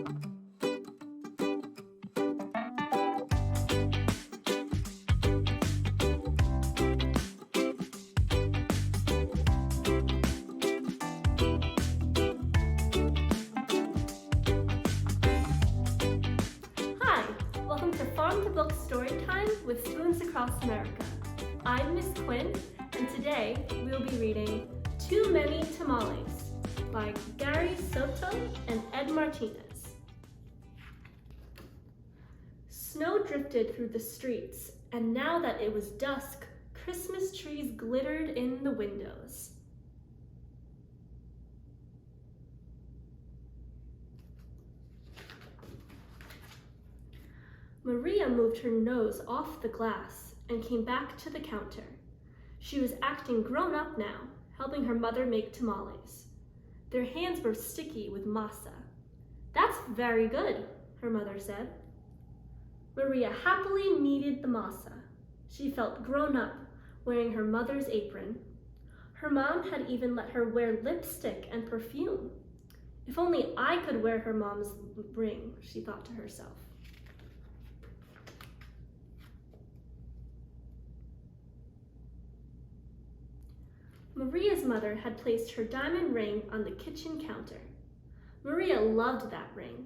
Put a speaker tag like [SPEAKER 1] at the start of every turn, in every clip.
[SPEAKER 1] Hi, welcome to Farm to Book Storytime with Spoons Across America. I'm Miss Quinn, and today we'll be reading Too Many Tamales by Gary Soto and Ed Martinez. Snow drifted through the streets, and now that it was dusk, Christmas trees glittered in the windows. Maria moved her nose off the glass and came back to the counter. She was acting grown up now, helping her mother make tamales. Their hands were sticky with masa. "That's very good," her mother said. Maria happily kneaded the masa. She felt grown up, wearing her mother's apron. Her mom had even let her wear lipstick and perfume. If only I could wear her mom's ring, she thought to herself. Maria's mother had placed her diamond ring on the kitchen counter. Maria loved that ring.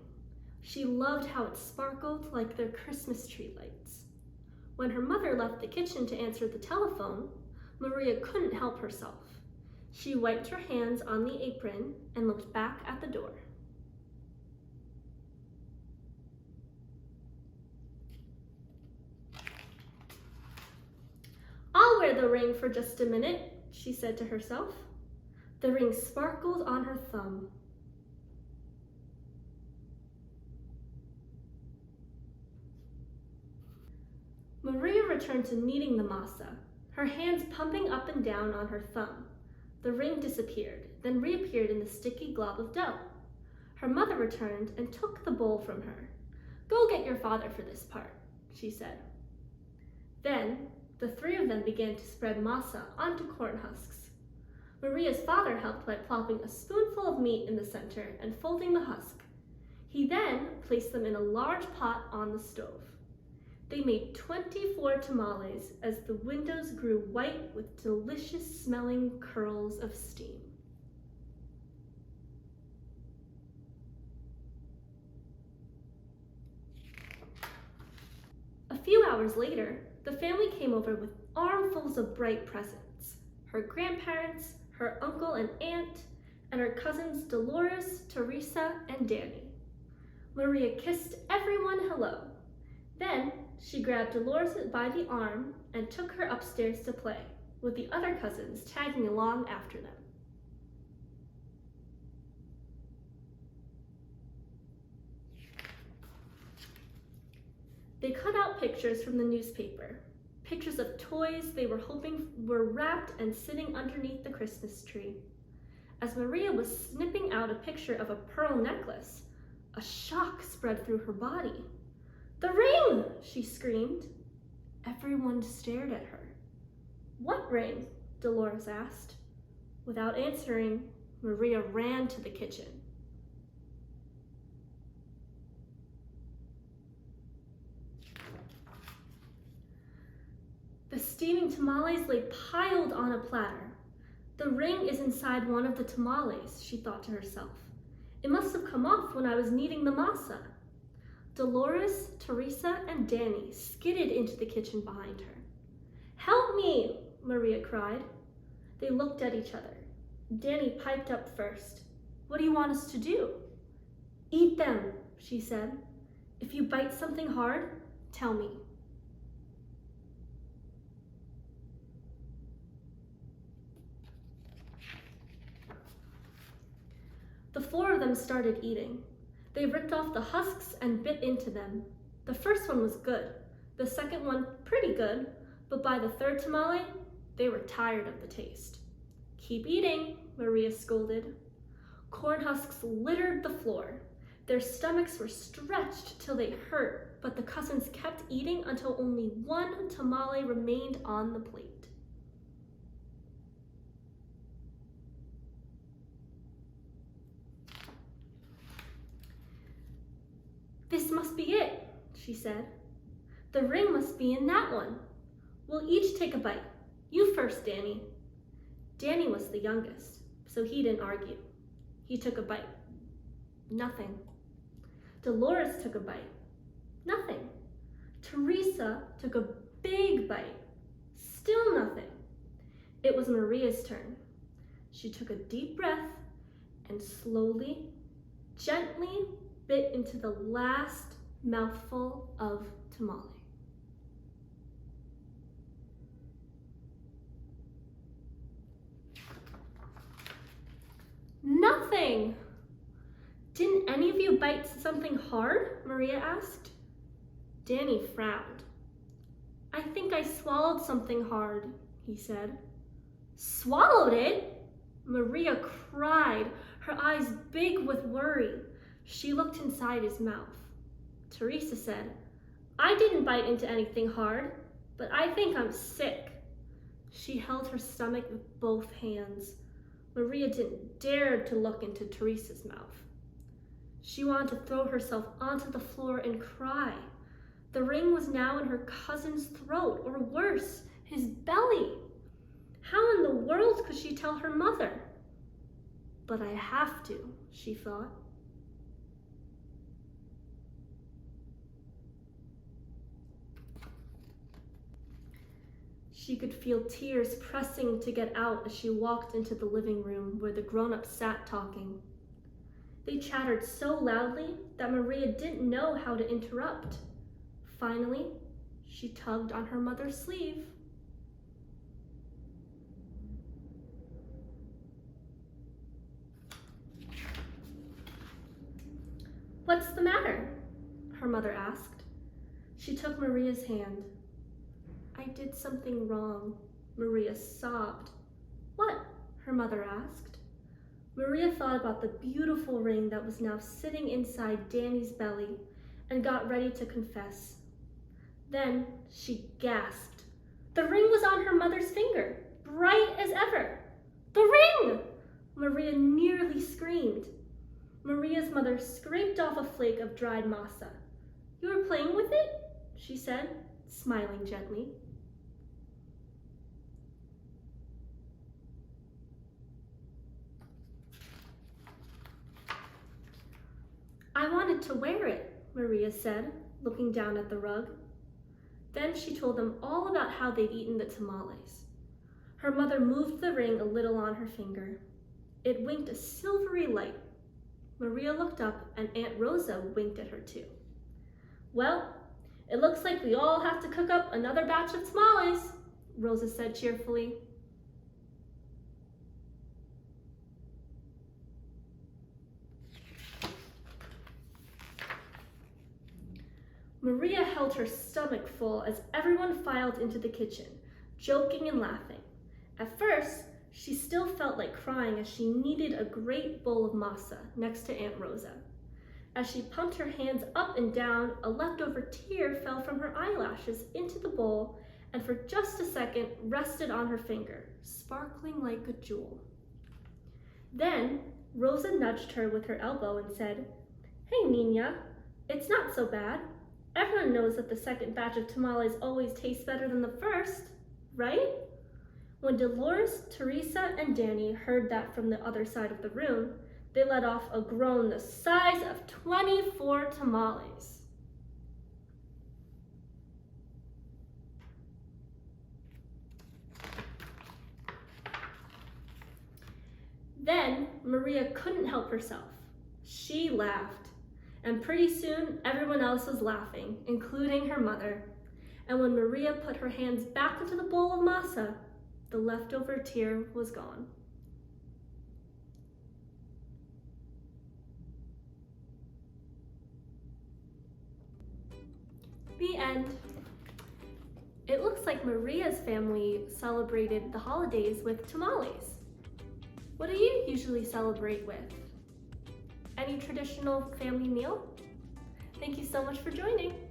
[SPEAKER 1] She loved how it sparkled like their Christmas tree lights. When her mother left the kitchen to answer the telephone, Maria couldn't help herself. She wiped her hands on the apron and looked back at the door. "I'll wear the ring for just a minute," she said to herself. The ring sparkled on her thumb. Maria returned to kneading the masa, her hands pumping up and down on her thumb. The ring disappeared, then reappeared in the sticky glob of dough. Her mother returned and took the bowl from her. "Go get your father for this part," she said. Then, the three of them began to spread masa onto corn husks. Maria's father helped by plopping a spoonful of meat in the center and folding the husk. He then placed them in a large pot on the stove. They made 24 tamales as the windows grew white with delicious smelling curls of steam. A few hours later, the family came over with armfuls of bright presents. Her grandparents, her uncle and aunt, and her cousins Dolores, Teresa, and Danny. Maria kissed everyone hello. Then she grabbed Dolores by the arm and took her upstairs to play, with the other cousins tagging along after them. They cut out pictures from the newspaper, pictures of toys they were hoping were wrapped and sitting underneath the Christmas tree. As Maria was snipping out a picture of a pearl necklace, a shock spread through her body. "The ring!" she screamed. Everyone stared at her. "What ring?" Dolores asked. Without answering, Maria ran to the kitchen. The steaming tamales lay piled on a platter. "The ring is inside one of the tamales," she thought to herself. "It must have come off when I was kneading the masa." Dolores, Teresa, and Danny skidded into the kitchen behind her. "Help me!" Maria cried. They looked at each other. Danny piped up first. "What do you want us to do?" "Eat them," she said. "If you bite something hard, tell me." The four of them started eating. They ripped off the husks and bit into them. The first one was good, the second one pretty good, but by the third tamale, they were tired of the taste. "Keep eating," Maria scolded. Corn husks littered the floor. Their stomachs were stretched till they hurt, but the cousins kept eating until only one tamale remained on the plate. she said. "The ring must be in that one. We'll each take a bite. You first, Danny." Danny was the youngest, so he didn't argue. He took a bite. Nothing. Dolores took a bite. Nothing. Teresa took a big bite. Still nothing. It was Maria's turn. She took a deep breath and slowly, gently bit into the last mouthful of tamale. Nothing! "Didn't any of you bite something hard?" Maria asked. Danny frowned. "I think I swallowed something hard," he said. "Swallowed it?" Maria cried, her eyes big with worry. She looked inside his mouth. Teresa said, "I didn't bite into anything hard, but I think I'm sick." She held her stomach with both hands. Maria didn't dare to look into Teresa's mouth. She wanted to throw herself onto the floor and cry. The ring was now in her cousin's throat, or worse, his belly. How in the world could she tell her mother? "But I have to," she thought. She could feel tears pressing to get out as she walked into the living room where the grown-ups sat talking. They chattered so loudly that Maria didn't know how to interrupt. Finally, she tugged on her mother's sleeve. "What's the matter?" her mother asked. She took Maria's hand. "I did something wrong," Maria sobbed. "What?" her mother asked. Maria thought about the beautiful ring that was now sitting inside Danny's belly and got ready to confess. Then she gasped. The ring was on her mother's finger, bright as ever. "The ring!" Maria nearly screamed. Maria's mother scraped off a flake of dried masa. "You were playing with it?" she said, smiling gently. "I wanted to wear it," Maria said, looking down at the rug. Then she told them all about how they'd eaten the tamales. Her mother moved the ring a little on her finger. It winked a silvery light. Maria looked up and Aunt Rosa winked at her too. "Well, it looks like we all have to cook up another batch of tamales," Rosa said cheerfully. Maria held her stomach full as everyone filed into the kitchen, joking and laughing. At first, she still felt like crying as she kneaded a great bowl of masa next to Aunt Rosa. As she pumped her hands up and down, a leftover tear fell from her eyelashes into the bowl and for just a second rested on her finger, sparkling like a jewel. Then Rosa nudged her with her elbow and said, "Hey, Nina, it's not so bad. Everyone knows that the second batch of tamales always tastes better than the first, right?" When Dolores, Teresa, and Danny heard that from the other side of the room, they let off a groan the size of 24 tamales. Then Maria couldn't help herself. She laughed, and pretty soon everyone else was laughing, including her mother. And when Maria put her hands back into the bowl of masa, the leftover tear was gone. The end. It looks like Maria's family celebrated the holidays with tamales. What do you usually celebrate with? Any traditional family meal? Thank you so much for joining.